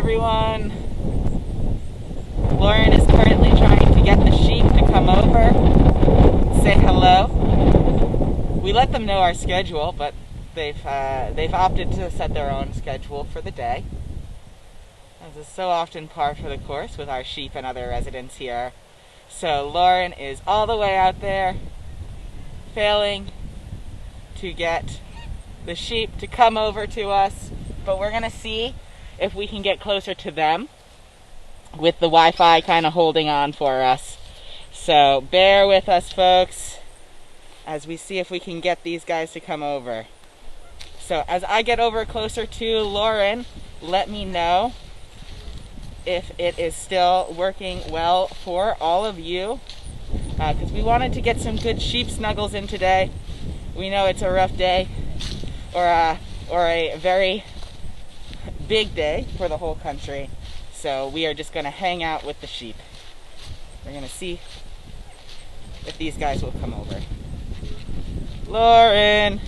everyone. Lauren is currently trying to get the sheep to come over, say hello. We let them know our schedule, but they've opted to set their own schedule for the day. As is so often par for the course with our sheep and other residents here. So Lauren is all the way out there, failing to get the sheep to come over to us, but we're gonna see if we can get closer to them with the Wi-Fi kind of holding on for us. So bear with us, folks, as we see if we can get these guys to come over. So as I get over closer to Lauren, let me know if it is still working well for all of you, because we wanted to get some good sheep snuggles in today. We know it's a rough day, or a very big day for the whole country, so we are just going to hang out with the sheep. We're going to see if these guys will come over. Lauren!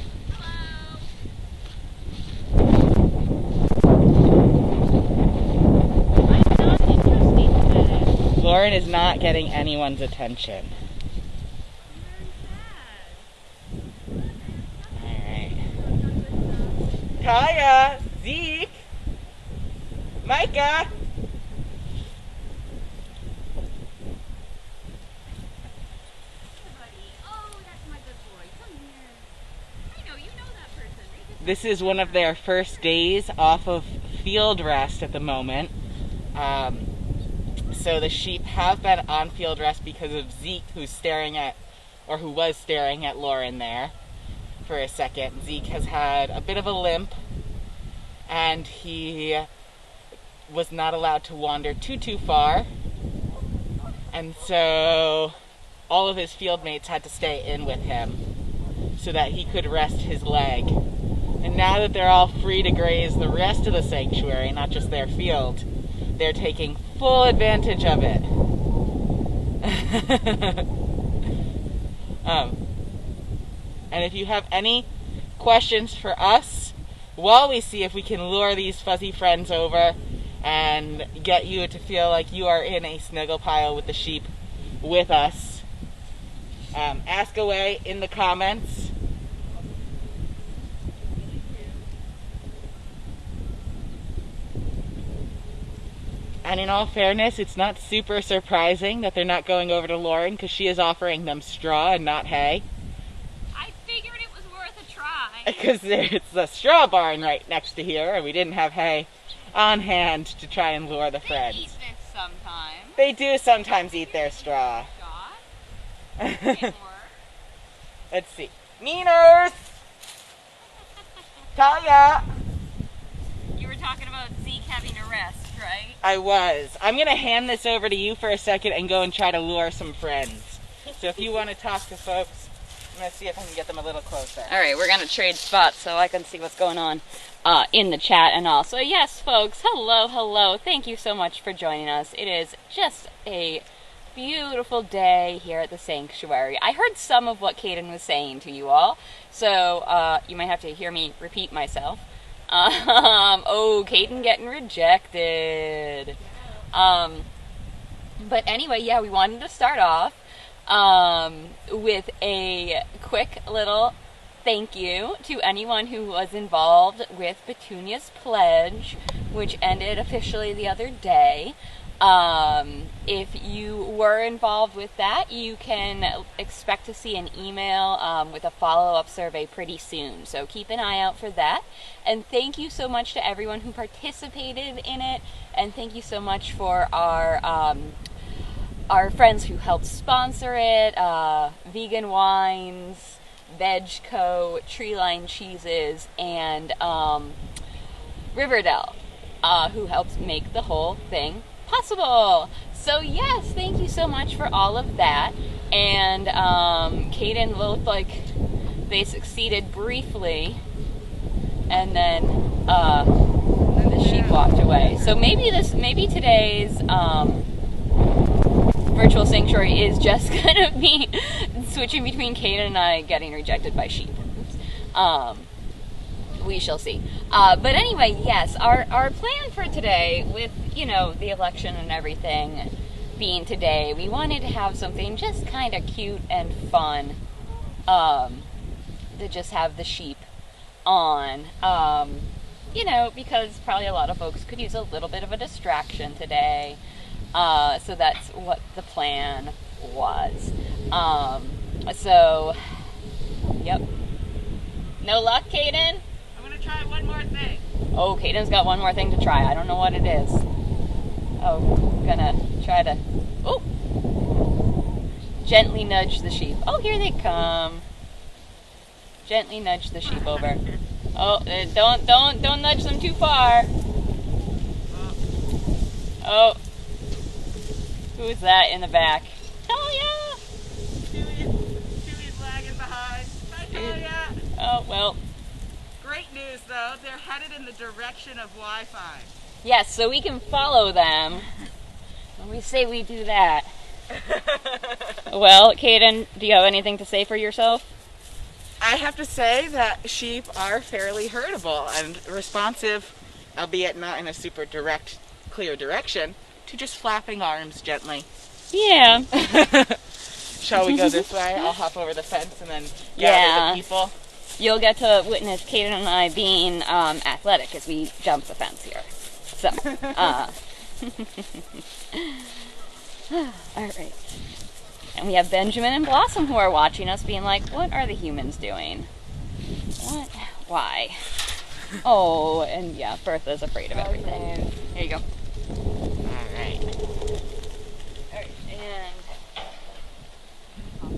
Lauren is not getting anyone's attention. Alright. Kaya, Zeke, Micah. This is one of their first days off of field rest at the moment. So the sheep have been on field rest because of Zeke, who was staring at Lauren there for a second. Zeke has had a bit of a limp, and he was not allowed to wander too far. And so all of his field mates had to stay in with him so that he could rest his leg. And now that they're all free to graze the rest of the sanctuary, not just their field, they're taking full advantage of it. And if you have any questions for us, while we see if we can lure these fuzzy friends over and get you to feel like you are in a snuggle pile with the sheep with us, ask away in the comments. And in all fairness, it's not super surprising that they're not going over to Lauren, because she is offering them straw and not hay. I figured it was worth a try. Because it's a straw barn right next to here, and we didn't have hay on hand to try and lure the friends. They eat this sometimes. They do sometimes eat their straw. Let's see. Meaners! Talia! You were talking about Zeke having a rest, right? I was. I'm going to hand this over to you for a second and go and try to lure some friends. So if you want to talk to folks, I'm going to see if I can get them a little closer. All right, we're going to trade spots so I can see what's going on in the chat and all. So yes, folks, hello. Thank you so much for joining us. It is just a beautiful day here at the sanctuary. I heard some of what Kaden was saying to you all, so you might have to hear me repeat myself. Oh, Kaden getting rejected. But anyway, yeah, we wanted to start off with a quick little thank you to anyone who was involved with Petunia's pledge, which ended officially the other day. If you were involved with that, you can expect to see an email with a follow-up survey pretty soon. So keep an eye out for that. And thank you so much to everyone who participated in it. And thank you so much for our friends who helped sponsor it, Vegan Wines, Vegco, Treeline Cheeses, and Riverdale, who helped make the whole thing possible. So yes, thank you so much for all of that. And Kaden looked like they succeeded briefly, and then the sheep walked away. So maybe today's virtual sanctuary is just gonna be switching between Kaden and I getting rejected by sheep. we shall see. But anyway, yes, our plan for today, with, you know, the election and everything being today, we wanted to have something just kind of cute and fun, to just have the sheep on, you know, because probably a lot of folks could use a little bit of a distraction today. So that's what the plan was. So, yep. No luck, Caden? I'm gonna try one more thing. Oh, Caden's got one more thing to try. I don't know what it is. Oh, gonna try to, oh, gently nudge the sheep. Oh, here they come. Gently nudge the sheep over. Oh, don't nudge them too far. Oh, who's that in the back? Talia! Chewy's lagging behind. Hi, Talia. Oh, well. Great news, though. They're headed in the direction of Wi-Fi. Yes, so we can follow them. When we say we do that. Well, Caden, do you have anything to say for yourself? I have to say that sheep are fairly herdable and responsive, albeit not in a super direct, clear direction, to just flapping arms gently. Yeah. Shall we go this way? I'll hop over the fence and then gather the people. You'll get to witness Caden and I being athletic as we jump the fence here. So, all right. And we have Benjamin and Blossom who are watching us being like, what are the humans doing? What? Why? Oh, and yeah, Bertha's afraid of everything. Here you go. Alright. Alright, and...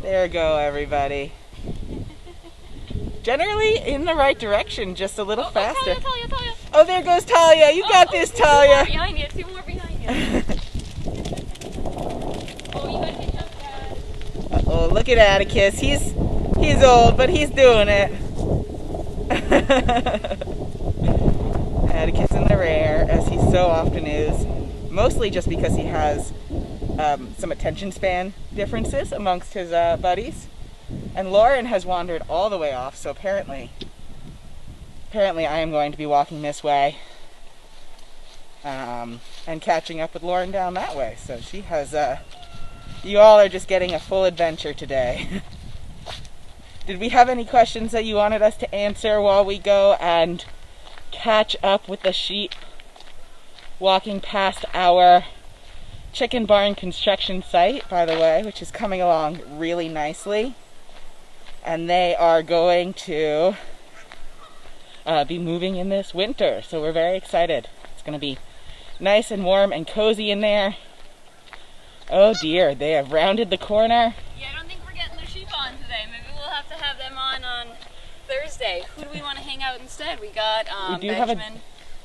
There you go, everybody. Generally in the right direction, just a little faster. Talia. Oh, there goes Talia. You got this, Talia. Two more behind you. Oh, you gotta catch up, Dad. Oh, look at Atticus. He's old, but he's doing it. Atticus in the rear, as he so often is, mostly just because he has some attention span differences amongst his buddies. And Lauren has wandered all the way off, so apparently I am going to be walking this way and catching up with Lauren down that way. So she has, you all are just getting a full adventure today. Did we have any questions that you wanted us to answer while we go and catch up with the sheep walking past our chicken barn construction site, by the way, which is coming along really nicely? And they are going to be moving in this winter, so we're very excited. It's going to be nice and warm and cozy in there. Oh dear, they have rounded the corner. Yeah, I don't think we're getting the sheep on today. Maybe we'll have to have them on Thursday. Who do we want to hang out instead? We got Benjamin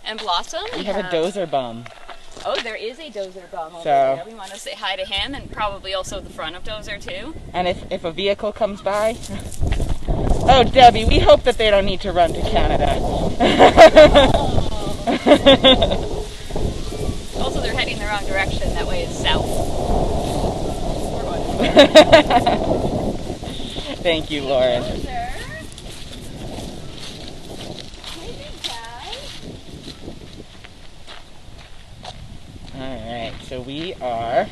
and Blossom. We have a Dozer bum. Oh, there is a Dozer bum over So, there. We want to say hi to him, and probably also the front of Dozer too. And if a vehicle comes by... Oh, Debbie, we hope that they don't need to run to Canada. Also, they're heading the wrong direction. That way is south. Thank you, Lauren. Alright, so we are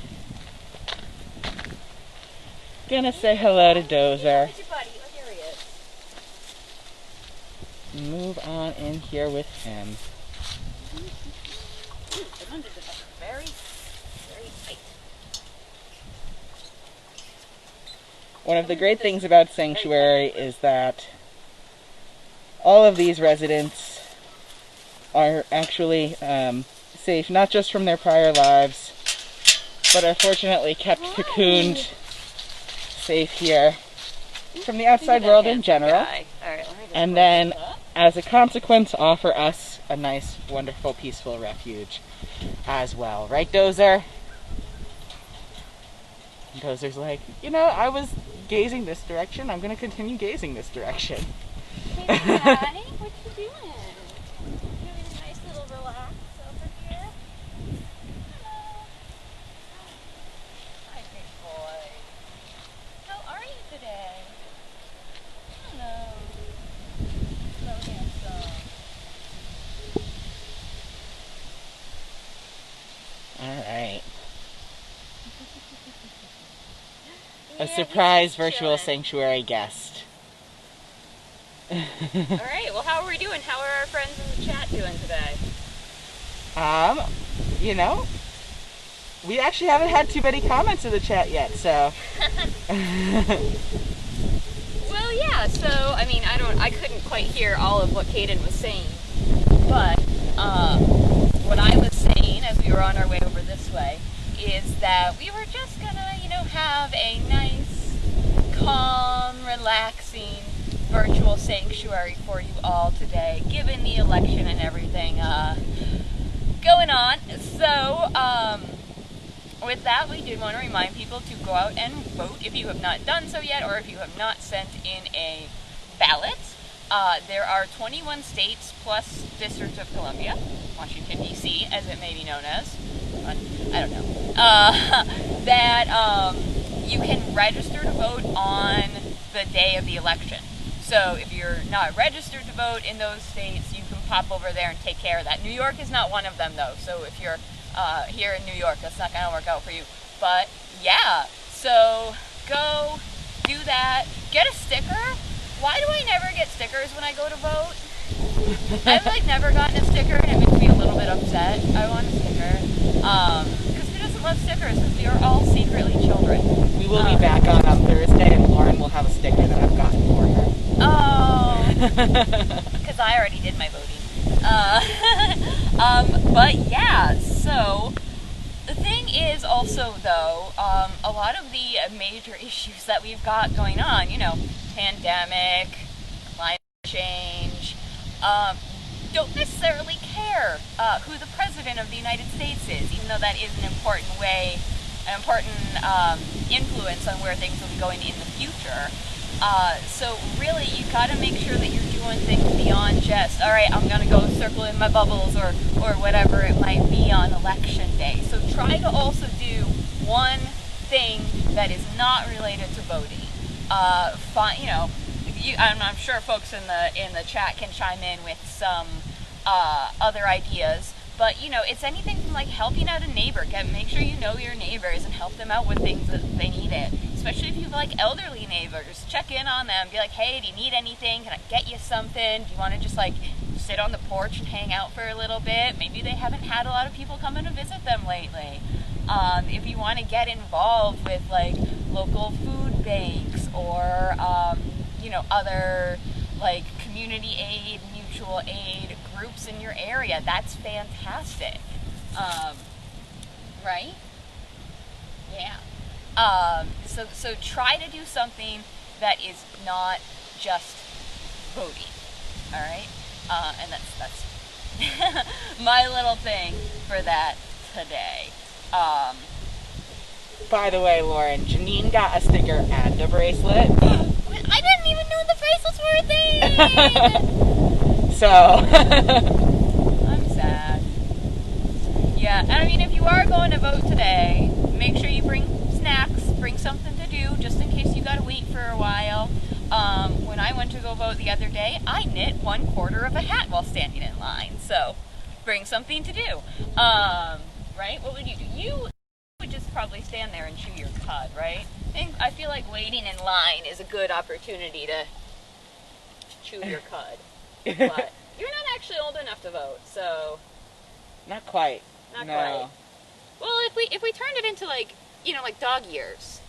gonna say hello to Dozer. Where's your buddy? Oh, here he is. Move on in here with him. Ooh, the windows are very, very tight. One of the great things about Sanctuary is that all of these residents are actually safe, not just from their prior lives, but are fortunately kept cocooned safe here from the outside world in general. And then, as a consequence, offer us a nice, wonderful, peaceful refuge as well. Right, Dozer? And Dozer's like, you know, I was gazing this direction. I'm going to continue gazing this direction. Hey, Daddy, what you doing? Doing a nice little relax over here. Hello. Hi, big boy. How are you today? Hello. So handsome. All right. Yeah, A he's surprise just virtual chilling. sanctuary guest. All right. Well, how are we doing? How are our friends in the chat doing today? Um, you know, we actually haven't had too many comments in the chat yet, so. Well, yeah. So, I mean, I couldn't quite hear all of what Kaden was saying, but what I was saying as we were on our way over this way is that we were just gonna, have a nice, calm, relaxing virtual sanctuary for you all today, given the election and everything going on. So, with that, we did want to remind people to go out and vote if you have not done so yet, or if you have not sent in a ballot. There are 21 states plus District of Columbia, Washington, D.C., as it may be known as. I don't know. That you can register to vote on the day of the election. So if you're not registered to vote in those states, you can pop over there and take care of that. New York is not one of them, though. So if you're here in New York, that's not going to work out for you. But yeah, so go do that. Get a sticker. Why do I never get stickers when I go to vote? I've never gotten a sticker, and it makes me a little bit upset. I want a sticker. Because who doesn't love stickers? Because we are all secretly children. We will be back on Thursday, and Lauren will have a sticker that I've gotten for her. Oh, because I already did my voting. But yeah, so the thing is also, though, a lot of the major issues that we've got going on, pandemic, climate change, don't necessarily care who the president of the United States is, even though that is an important influence on where things will be going in the future. So really, you gotta make sure that you're doing things beyond just, all right, I'm gonna go circle in my bubbles or whatever it might be on election day. So try to also do one thing that is not related to voting. I'm sure folks in the chat can chime in with some other ideas. But it's anything from helping out a neighbor. Make sure you know your neighbors and help them out with things that they need it. Especially if you have elderly neighbors, check in on them. Be like, hey, do you need anything? Can I get you something? Do you want to just sit on the porch and hang out for a little bit? Maybe they haven't had a lot of people come in to visit them lately. If you want to get involved with local food banks or other community aid, mutual aid groups in your area, that's fantastic. Right? Yeah. So try to do something that is not just voting. All right? And that's my little thing for that today. By the way, Lauren, Janine got a sticker and a bracelet. I didn't even know the bracelets were a thing! So. I'm sad. Yeah, and I mean, if you are going to vote today, make sure you bring snacks, bring something to do, just in case you gotta wait for a while. When I went to go vote the other day, I knit 1/4 of a hat while standing in line, so bring something to do. Right? What would you do? You would just probably stand there and chew your cud, right? I feel like waiting in line is a good opportunity to chew your cud. But you're not actually old enough to vote, so Not quite. not No. quite. Well, if we turned it into dog years.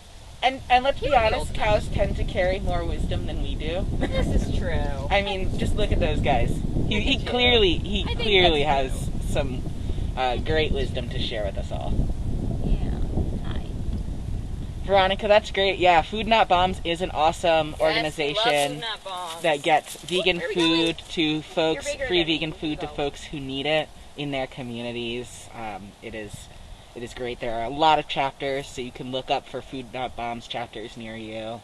And let's be honest, cows tend to carry more wisdom than we do. This is true. I mean, just look at those guys. He clearly has some great wisdom to share with us all. Yeah. Hi. Veronica, that's great. Yeah, Food Not Bombs is an awesome organization Food Not Bombs. that gets vegan Where are we food to folks, bigger free than me. vegan food to folks who need it in their communities. It is great. There are a lot of chapters, so you can look up for Food Not Bombs chapters near you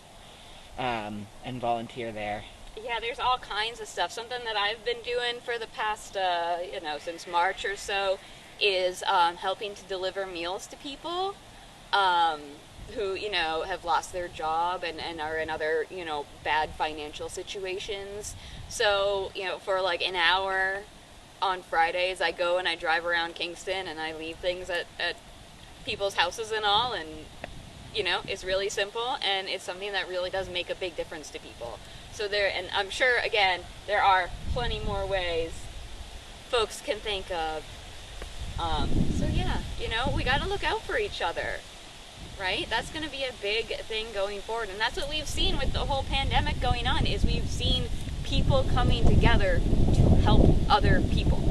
and volunteer there. Yeah, there's all kinds of stuff. Something that I've been doing for the past, since March or so is helping to deliver meals to people who, have lost their job and are in other, bad financial situations. So, for an hour on Fridays I go and I drive around Kingston and I leave things at people's houses and all, and you know, it's really simple, and it's something that really does make a big difference to people. So there, and I'm sure again there are plenty more ways folks can think of. So yeah, you know, we got to look out for each other, right? That's going to be a big thing going forward, and that's what we've seen with the whole pandemic going on. Is we've seen people coming together to help other people,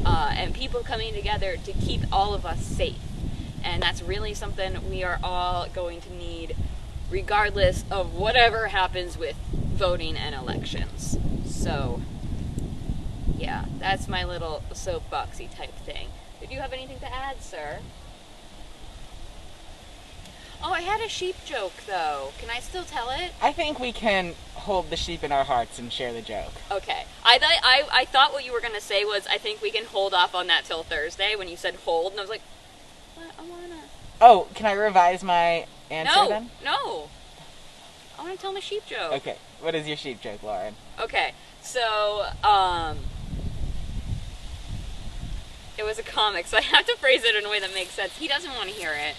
and people coming together to keep all of us safe. And that's really something we are all going to need, regardless of whatever happens with voting and elections. So, yeah, that's my little soapboxy type thing. Did you have anything to add, sir? Oh, I had a sheep joke, though. Can I still tell it? I think we can hold the sheep in our hearts and share the joke. Okay. I thought what you were going to say was, I think we can hold off on that till Thursday, when you said hold, and I was like, I wanna. Oh, can I revise my answer then? No. I want to tell my sheep joke. Okay. What is your sheep joke, Lauren? Okay. So, it was a comic, so I have to phrase it in a way that makes sense. He doesn't want to hear it.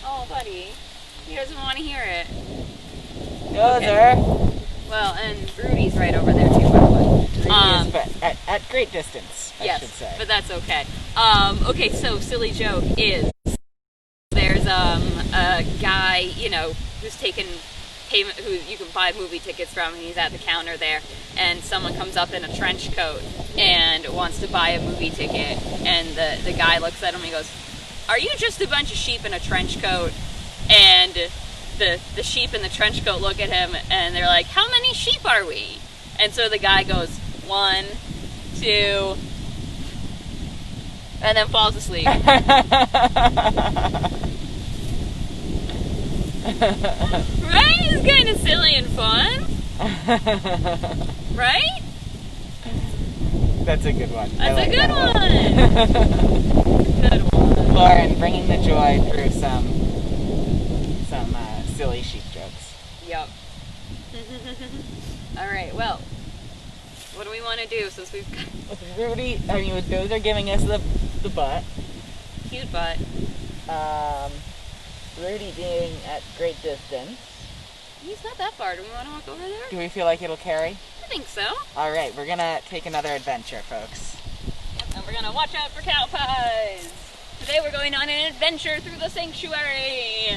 Oh, buddy. He doesn't want to hear it. Dozer. Okay. Well, and Rudy's right over there too, by the way. Rudy is, but at great distance, I should say. But that's okay. Okay, so silly joke is there's a guy, you know, who's taking payment, who you can buy movie tickets from, and he's at the counter there, and someone comes up in a trench coat and wants to buy a movie ticket, and the guy looks at him and he goes, "Are you just a bunch of sheep in a trench coat?" And the sheep in the trench coat look at him and they're like, "How many sheep are we?" And so the guy goes, 1, 2, and then falls asleep. Right? It's kind of silly and fun. Right? That's a good one. That's a good one. Good one. Lauren, bringing the joy through some silly sheep jokes. Yep. All right. Well, what do we want to do since we've got with Dozer giving us the butt. Cute butt. Rudy being at great distance. He's not that far. Do we want to walk over there? Do we feel like it'll carry? I think so. All right, we're gonna take another adventure, folks. And we're gonna watch out for cow pies. Today we're going on an adventure through the sanctuary.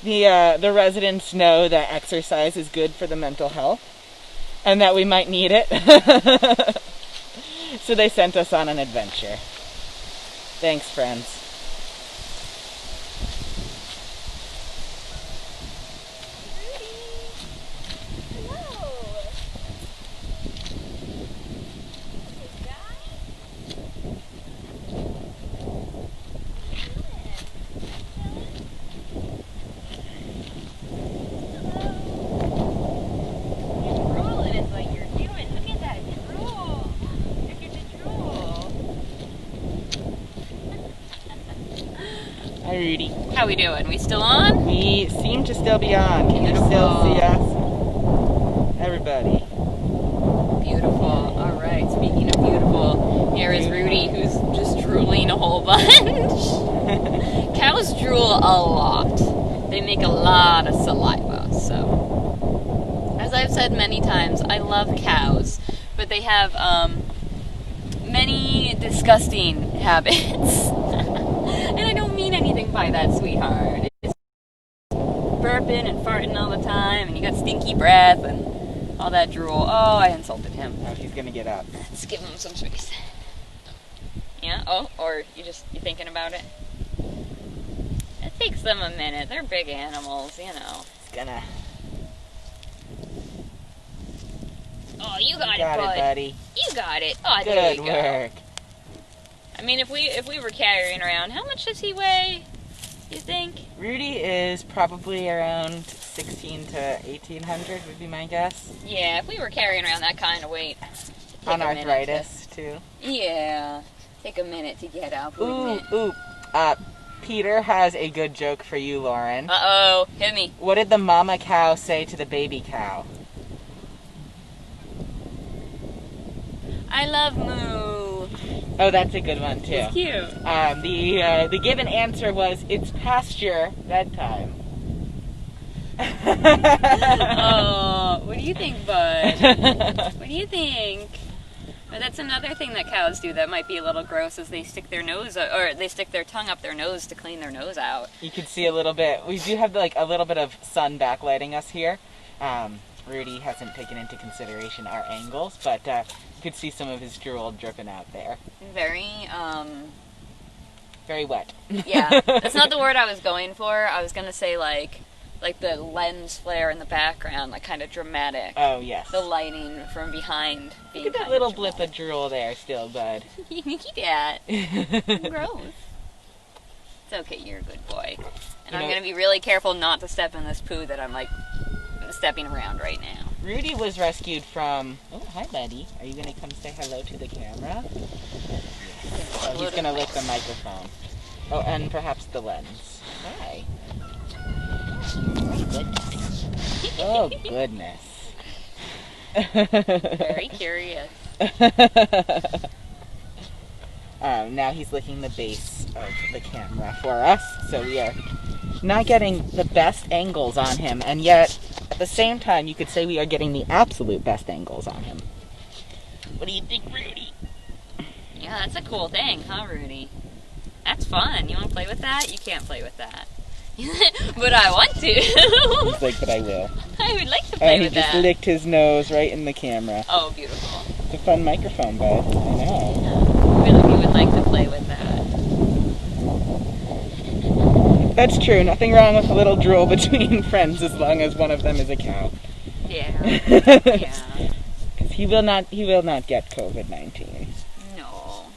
The residents know that exercise is good for the mental health, and that we might need it. So they sent us on an adventure. Thanks, friends. Hi, Rudy. How we doing? We still on? We seem to still be on. Can you still see us? Everybody. Beautiful. All right. Speaking of beautiful, here is Rudy, who's just drooling a whole bunch. Cows drool a lot. They make a lot of saliva. So, as I've said many times, I love cows, but they have many disgusting habits. And I don't mean anything by that, sweetheart. It's burping and farting all the time, and you got stinky breath and all that drool. Oh, I insulted him. Oh, he's gonna get up. Let's give him some space. Yeah? Oh, or you thinking about it? It takes them a minute. They're big animals, you know. He's gonna. Oh, you got it, bud. buddy. You got it. Oh, there you go. Good work. I mean, if we were carrying around, how much does he weigh, you think? Rudy is probably around 16 to 1800 would be my guess. Yeah, if we were carrying around that kind of weight. On arthritis, too. Yeah. Take a minute to get up. Ooh. Peter has a good joke for you, Lauren. Uh-oh. Hit me. What did the mama cow say to the baby cow? I love Moo. Oh, that's a good one too. It's cute. The given answer was it's past your bedtime. Oh, what do you think, bud? What do you think? But that's another thing that cows do that might be a little gross is they stick their nose or they stick their tongue up their nose to clean their nose out. You can see a little bit. We do have like a little bit of sun backlighting us here. Rudy hasn't taken into consideration our angles, but you could see some of his drool dripping out there. Very wet. Yeah, that's not the word I was going for. I was gonna say like the lens flare in the background, like kind of dramatic. Oh, yes. The lighting from behind. Look at that little blip of drool there still, bud. You can keep that. Gross. It's okay, you're a good boy. And I'm going to be really careful not to step in this poo that I'm, like, stepping around right now. Rudy was rescued from... Oh, hi, buddy. Are you going to come say hello to the camera? Oh, he's going to lick the microphone. Oh, and perhaps the lens. Hi. Oh, goodness. Very curious. Now he's licking the base of the camera for us, so we are not getting the best angles on him, and yet, at the same time, you could say we are getting the absolute best angles on him. What do you think, Rudy? Yeah, that's a cool thing, huh, Rudy? That's fun. You want to play with that? You can't play with that. But I want to. He's like, but I will. I would like to play with that. He just licked his nose right in the camera. Oh, beautiful. It's a fun microphone, bud. I know. Really, you would like to play with that. That's true. Nothing wrong with a little drool between friends as long as one of them is a cow. Yeah. Yeah. Because he will not get COVID-19. No.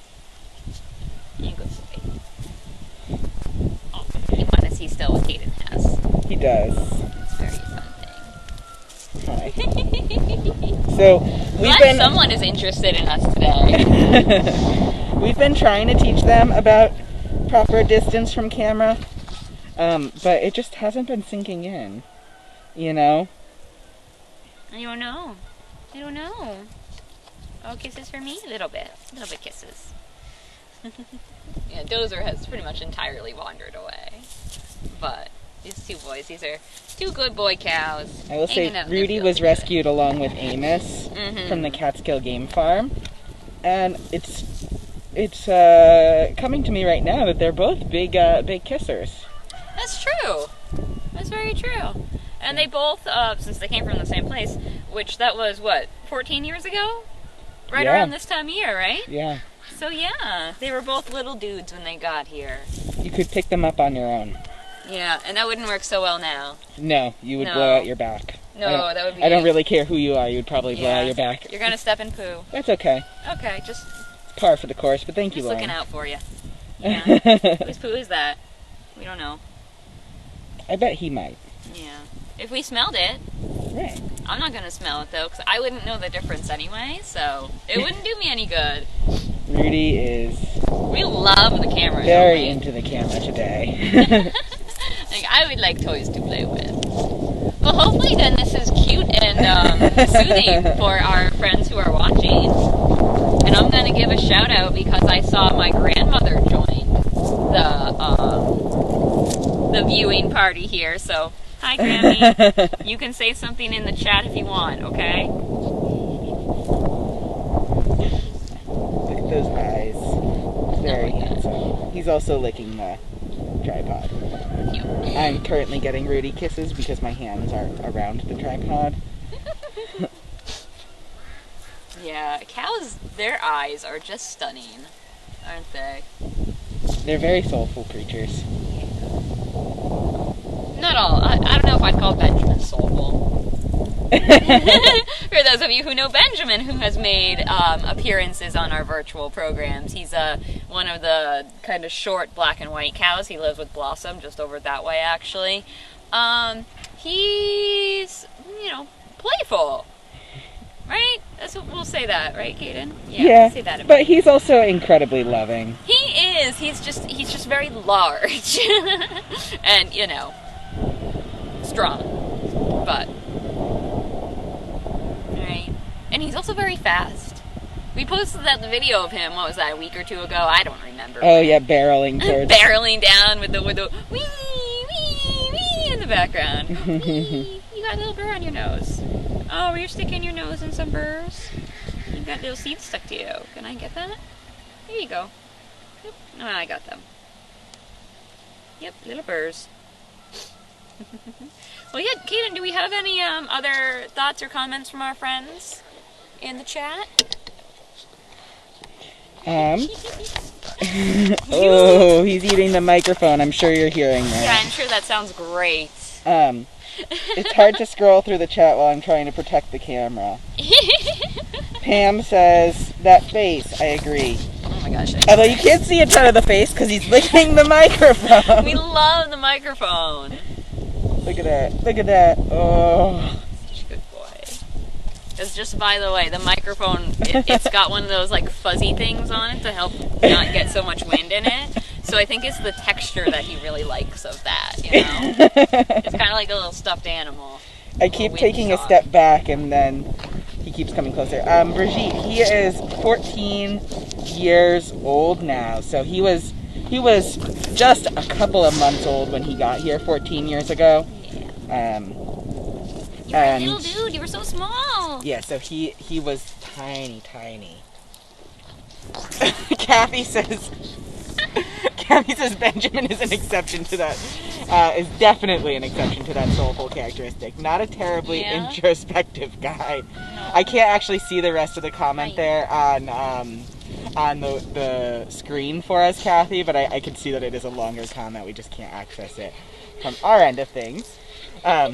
You go away. Oh, you want to see still what Caden has. He does. It's a very fun thing. Hi. So Glad someone is interested in us today. We've been trying to teach them about proper distance from camera, but it just hasn't been sinking in. You know? I don't know. Oh, kisses for me? Little bit kisses. Yeah, Dozer has pretty much entirely wandered away. But these two boys, these are two good boy cows. I will say Rudy was rescued along with Amos from the Catskill Game Farm. And it's coming to me right now that they're both big kissers. That's true. That's very true. And they both, since they came from the same place, which that was, 14 years ago? Right around this time of year, right? Yeah. So yeah, they were both little dudes when they got here. You could pick them up on your own. Yeah, and that wouldn't work so well now. No, you would blow out your back. No, that would be... I don't really care who you are, you would probably blow out your back. You're gonna step in poo. That's okay. Okay, just... It's par for the course, but thank you, Lauren. Lauren. Just looking out for you. Yeah. Whose poo is that? We don't know. I bet he might. Yeah. If we smelled it... Right. I'm not gonna smell it, though, because I wouldn't know the difference anyway, so it wouldn't do me any good. Rudy is... We love the camera. Very into the camera today. Like, I would like toys to play with. Well, hopefully then this is cute and soothing for our friends who are watching. And I'm going to give a shout out because I saw my grandmother join the viewing party here. So, hi, Grammy. You can say something in the chat if you want, okay? Look at those eyes. Very handsome. He's also licking the tripod. Cute. I'm currently getting Rudy kisses because my hands are around the tripod. Yeah, cows, their eyes are just stunning, aren't they? They're very soulful creatures. Not all. I don't know if I'd call Benjamin soulful. For those of you who know Benjamin, who has made appearances on our virtual programs, he's one of the kind of short black and white cows. He lives with Blossom, just over that way, actually. He's, playful. Right? We'll say that, right, Caden? Yeah, say that but he's also incredibly loving. He is. He's just very large. And, strong. But... Right. And he's also very fast. We posted that video of him, what was that, a week or two ago? I don't remember. Oh yeah, barreling towards. Barreling down with the wee, wee, wee in the background. Wee, you got a little burr on your nose. Oh, you're sticking your nose in some burrs? You got little seeds stuck to you. Can I get that? There you go. Yep. No, I got them. Yep, little burrs. Well, yeah, Kaden, do we have any other thoughts or comments from our friends in the chat? Oh, he's eating the microphone. I'm sure you're hearing that. Yeah, I'm sure that sounds great. It's hard to scroll through the chat while I'm trying to protect the camera. Pam says, that face, I agree. Oh my gosh. Although you can't see a ton of the face because he's licking the microphone. We love the microphone. Look at that. Look at that. Oh. Such a good boy. It's just, by the way, the microphone, it's got one of those like fuzzy things on it to help not get so much wind in it. So I think it's the texture that he really likes of that, you know? It's kind of like a little stuffed animal. I keep taking a step back and then he keeps coming closer. Brigitte, he is 14 years old now. So he was just a couple of months old when he got here 14 years ago. Yeah. You were a little dude, you were so small. Yeah, so he was tiny. Kathy says Benjamin is an exception to that. Is definitely an exception to that soulful characteristic. Not a terribly introspective guy. No. I can't actually see the rest of the comment there on the screen for us, Kathy, but I can see that it is a longer comment. We just can't access it from our end of things. But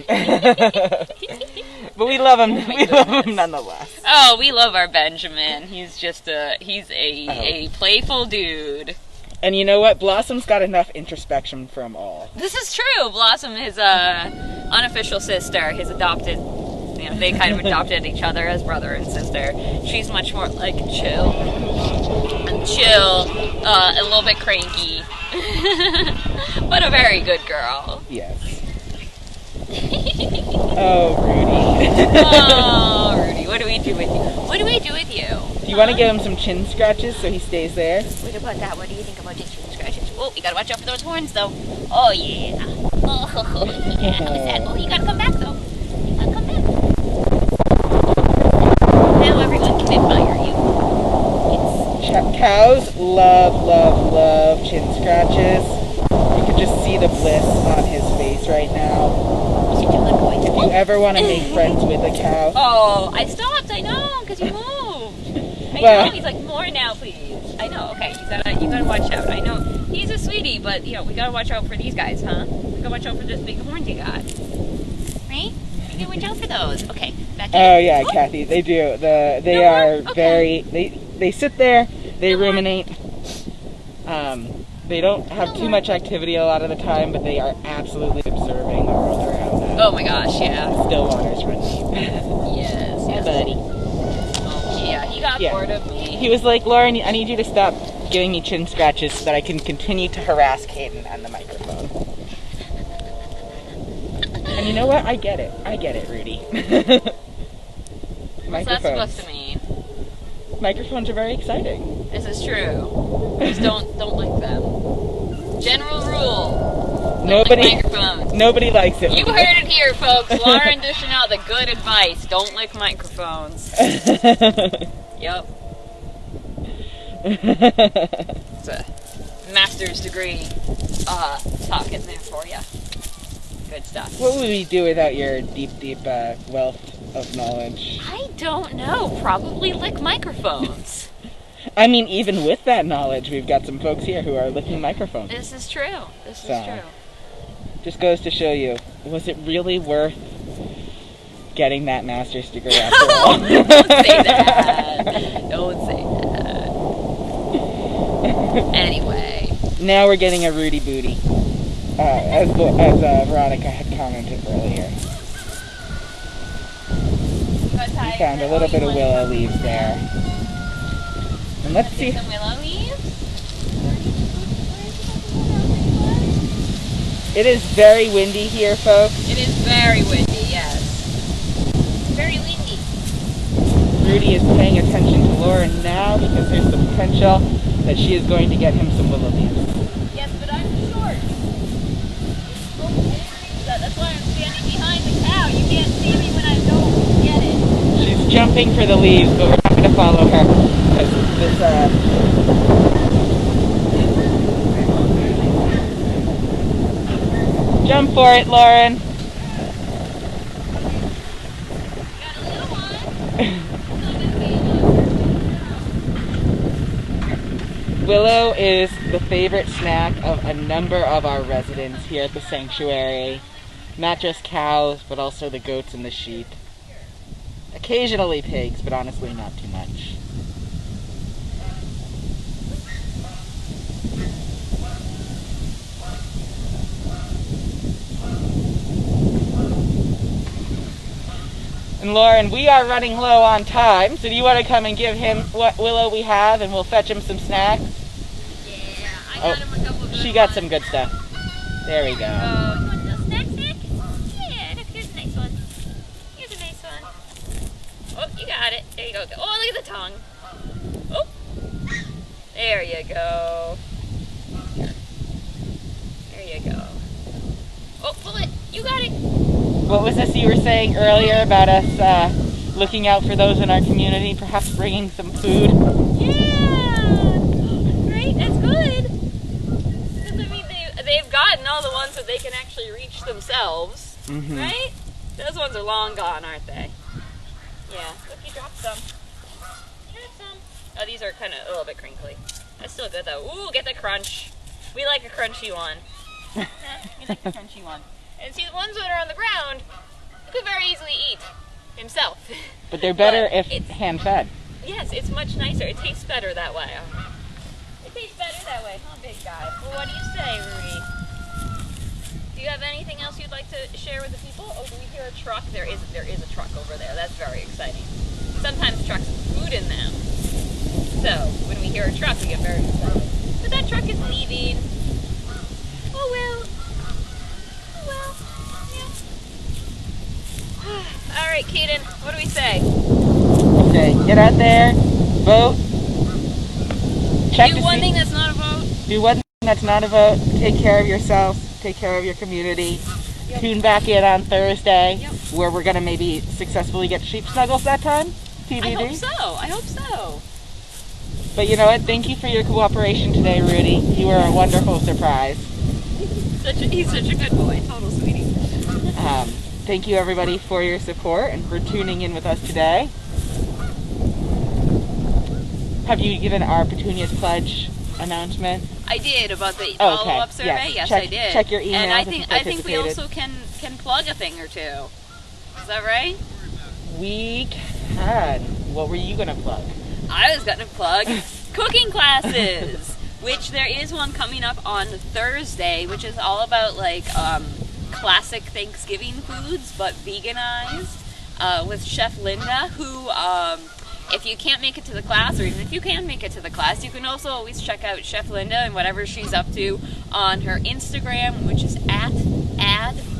we love him. We love him nonetheless. Oh, we love our Benjamin. He's just a playful dude. And you know what? Blossom's got enough introspection from all. This is true. Blossom, his unofficial sister, his adopted, you know, they kind of adopted each other as brother and sister. She's much more like chill, a little bit cranky, but a very good girl. Yes. Oh, Rudy. Oh, Rudy, what do we do with you? What do we do with you? Do you want to give him some chin scratches so he stays there? What about that? What do you think about the chin scratches? Oh, you gotta watch out for those horns, though. Oh, yeah. Oh, yeah. Who's that? Oh, you gotta come back, though. You gotta come back. Now everyone can admire you. Cows love chin scratches. You can just see the bliss on his face right now. If you ever want to make friends with a cow. Oh, I stopped. I know, because you moved. I know. He's like, more now, please. I know. Okay, you gotta watch out. I know he's a sweetie, but you know we gotta watch out for these guys, huh? We gotta watch out for this big horn you got, right? We gotta watch out for those. Okay, back in. Oh yeah, Kathy, they do. They are very. They sit there. They ruminate. They don't have too much activity a lot of the time, but they are absolutely observing the world around them. Oh my gosh, yeah. Still waters run deep. Yes, yes. Buddy. Oh yeah, he got bored of me. He was like, Lauren, I need you to stop giving me chin scratches so that I can continue to harass Kaden on the microphone. And you know what? I get it, Rudy. What's that supposed to mean? Microphones are very exciting. This is true. Just don't like them. General rule. Nobody likes it. You heard it here, folks. Lauren dishing out the good advice. Don't lick microphones. Yep. It's a master's degree talk in there for you. Good stuff. What would we do without your deep wealth of knowledge? I don't know. Probably lick microphones. I mean, even with that knowledge, we've got some folks here who are licking microphones. This is true. This is true. Just goes to show you, was it really worth getting that master's degree after all? Don't say that. Don't say that. Anyway. Now we're getting a Rudy booty. As Veronica had commented earlier. We found a little bit of willow leaves there. And let's see. Some willow leaves? It is very windy here, folks. It is very windy, yes. Very windy. Rudy is paying attention to Lauren now because there's the potential that she is going to get him some willow leaves. Yes, but I'm short. That's why I'm standing behind the cow. You can't see me when I go get it. She's jumping for the leaves, but we're not going to follow her because this, jump for it, Lauren. Got a little one. Willow is the favorite snack of a number of our residents here at the sanctuary. Not just cows, but also the goats and the sheep. Occasionally pigs, but honestly not too much. And Lauren, we are running low on time, so do you want to come and give him what Willow we have and we'll fetch him some snacks? Yeah, I got him a couple of good She got ones. some good stuff. There we go. You want a little snack? Yeah, look, here's a nice one. Here's a nice one. Oh, you got it. There you go. Oh, look at the tongue. Oh, there you go. There you go. Oh, pull it. You got it. What was this you were saying earlier about us looking out for those in our community, perhaps bringing some food? Yeah. Right? That's good. Because, I mean, they've gotten all the ones that they can actually reach themselves. Mm-hmm. Right? Those ones are long gone, aren't they? Yeah. Look, you dropped some. You dropped some. Oh, these are kind of a little bit crinkly. That's still good, though. Ooh, get the crunch. We like a crunchy one. We like the crunchy one. And see, the ones that are on the ground, you could very easily eat himself. But they're better But if it's- hand-fed. Yes, it's much nicer. It tastes better that way. It tastes better that way, huh, big guy? Well, what do you say, Rudy? Do you have anything else you'd like to share with the people? Oh, do we hear a truck? There is a truck over there. That's very exciting. Sometimes trucks have food in them. So, when we hear a truck, we get very excited. But that truck is leaving. Oh, well. Oh, well. Yeah. All right, Kaden, what do we say? Okay, get out there, vote. Check Do to one see- thing that's not a vote. Do one thing that's not a vote. Take care of yourself. Take care of your community. Yep. Tune back in on Thursday, Yep. where we're gonna maybe successfully get sheep snuggles that time. TBD. I hope so. I hope so. But you know what? Thank you for your cooperation today, Rudy. You were a wonderful surprise. He's such a good boy. Total sweetie. Thank you everybody for your support and for tuning in with us today. Have you given our Petunias Pledge announcement? I did about the Oh, okay. follow-up survey. Yes. Yes, Check- I did. check your And emails I if think you I think we participated. also can plug a thing or two. Is that right? We can. What were you gonna plug? I was gonna plug cooking classes, which there is one coming up on Thursday, which is all about like classic Thanksgiving foods but veganized, with Chef Linda, who if you can't make it to the class, or even if you can make it to the class, you can also always check out Chef Linda and whatever she's up to on her Instagram, which is at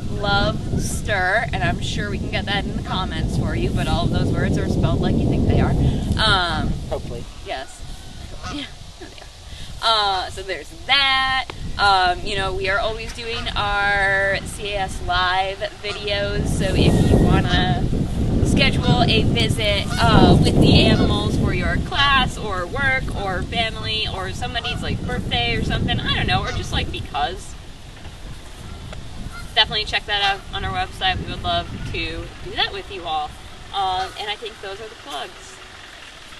@AddLoveStir, and I'm sure we can get that in the comments for you, but all of those words are spelled like you think they are. Hopefully. Yes. Yeah, there they are. So there's that. We are always doing our CAS Live videos, so if you want to schedule a visit with the animals for your class or work or family or somebody's like birthday or something, I don't know, or just like because, definitely check that out on our website. We would love to do that with you all. And I think those are the plugs.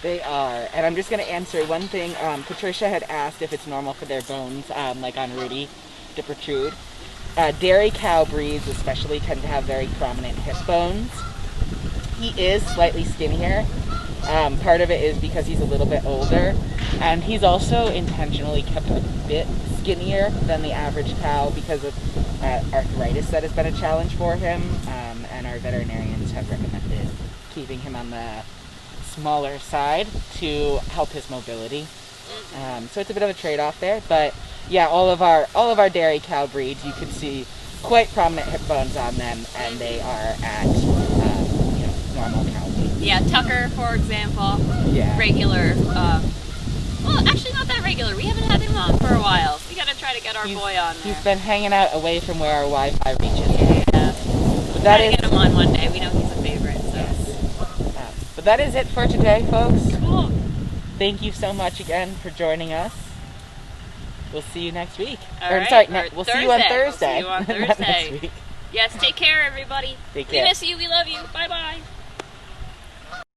They are. And I'm just going to answer one thing. Patricia had asked if it's normal for their bones, like on Rudy, to protrude. Dairy cow breeds especially tend to have very prominent hip bones. He is slightly skinnier. Part of it is because he's a little bit older. And he's also intentionally kept a bit skinnier than the average cow because of arthritis that has been a challenge for him. And our veterinarians have recommended keeping him on the smaller side to help his mobility. So it's a bit of a trade-off there, but yeah, all of our dairy cow breeds, you can see quite prominent hip bones on them, and they are at normal cow weight. Yeah, Tucker, for example. Yeah. Regular. Well, actually not that regular. We haven't had him on for a while. We gotta try to get our boy on there. He's been hanging out away from where our Wi-Fi reaches. Yeah. But that is. Get him on one day. We know he's a favorite. So. But that is it for today, folks. Cool. Thank you so much again for joining us. We'll see you next week. All right. We'll see you on Thursday. We'll see you on Thursday. Not next week. Yes, take care, everybody. Take care. We miss you. We love you. Bye-bye.